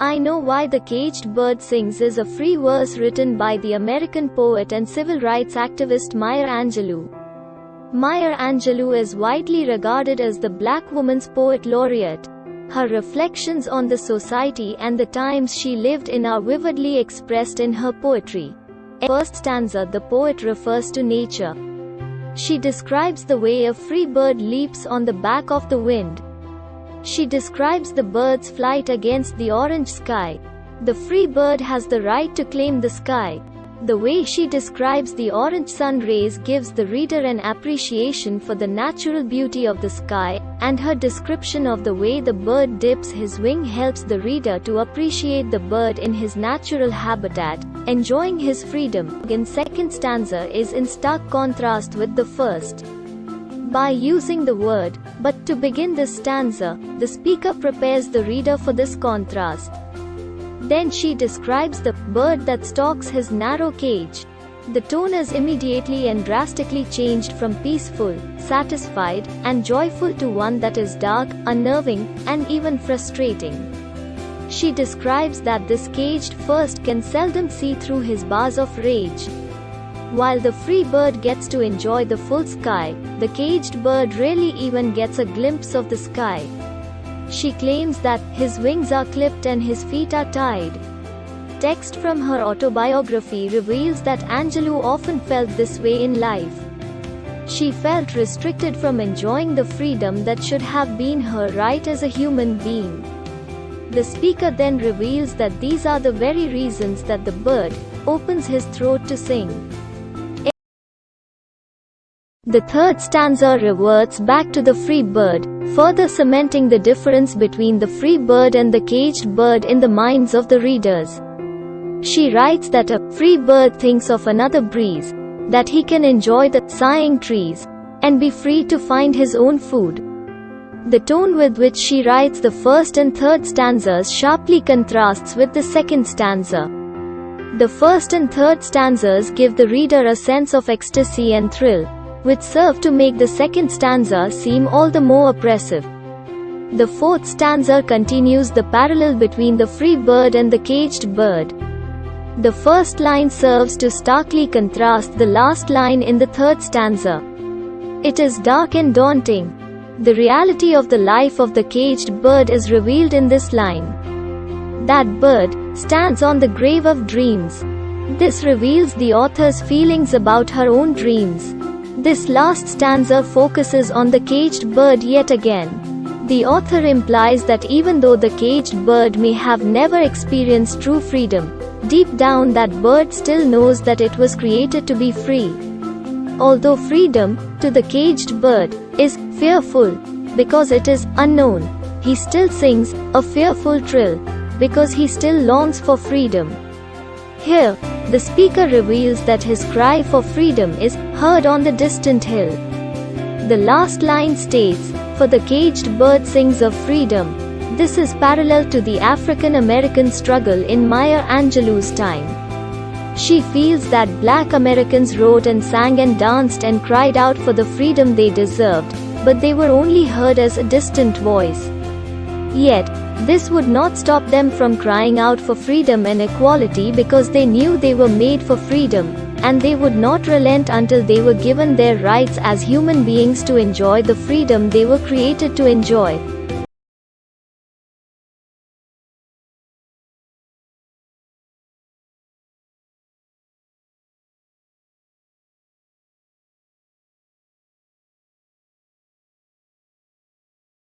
I Know Why the Caged Bird Sings is a free verse written by the American poet and civil rights activist Maya Angelou. Maya Angelou is widely regarded as the Black woman's poet laureate. Her reflections on the society and the times she lived in are vividly expressed in her poetry. In the first stanza, the poet refers to nature. She describes the way a free bird leaps on the back of the wind. She describes the bird's flight against the orange sky. The free bird has the right to claim the sky. The way she describes the orange sun rays gives the reader an appreciation for the natural beauty of the sky, and her description of the way the bird dips his wing helps the reader to appreciate the bird in his natural habitat, enjoying his freedom. In second stanza is in stark contrast with the first. By using the word "but" to begin this stanza, the speaker prepares the reader for this contrast. Then she describes the bird that stalks his narrow cage. The tone is immediately and drastically changed from peaceful, satisfied, and joyful to one that is dark, unnerving, and even frustrating. She describes that this caged first can seldom see through his bars of rage. While the free bird gets to enjoy the full sky, the caged bird rarely even gets a glimpse of the sky. She claims that his wings are clipped and his feet are tied. Text from her autobiography reveals that Angelou often felt this way in life. She felt restricted from enjoying the freedom that should have been her right as a human being. The speaker then reveals that these are the very reasons that the bird opens his throat to sing. The third stanza reverts back to the free bird, further cementing the difference between the free bird and the caged bird in the minds of the readers. She writes that a free bird thinks of another breeze, that he can enjoy the sighing trees, and be free to find his own food. The tone with which she writes the first and third stanzas sharply contrasts with the second stanza. The first and third stanzas give the reader a sense of ecstasy and thrill, which serve to make the second stanza seem all the more oppressive. The fourth stanza continues the parallel between the free bird and the caged bird. The first line serves to starkly contrast the last line in the third stanza. It is dark and daunting. The reality of the life of the caged bird is revealed in this line. That bird stands on the grave of dreams. This reveals the author's feelings about her own dreams. This last stanza focuses on the caged bird yet again. The author implies that even though the caged bird may have never experienced true freedom, deep down that bird still knows that it was created to be free. Although freedom, to the caged bird, is fearful, because it is unknown, he still sings a fearful trill, because he still longs for freedom. Here, the speaker reveals that his cry for freedom is heard on the distant hill. The last line states, "For the caged bird sings of freedom." This is parallel to the African American struggle in Maya Angelou's time. She feels that Black Americans wrote and sang and danced and cried out for the freedom they deserved, but they were only heard as a distant voice. Yet, this would not stop them from crying out for freedom and equality because they knew they were made for freedom, and they would not relent until they were given their rights as human beings to enjoy the freedom they were created to enjoy.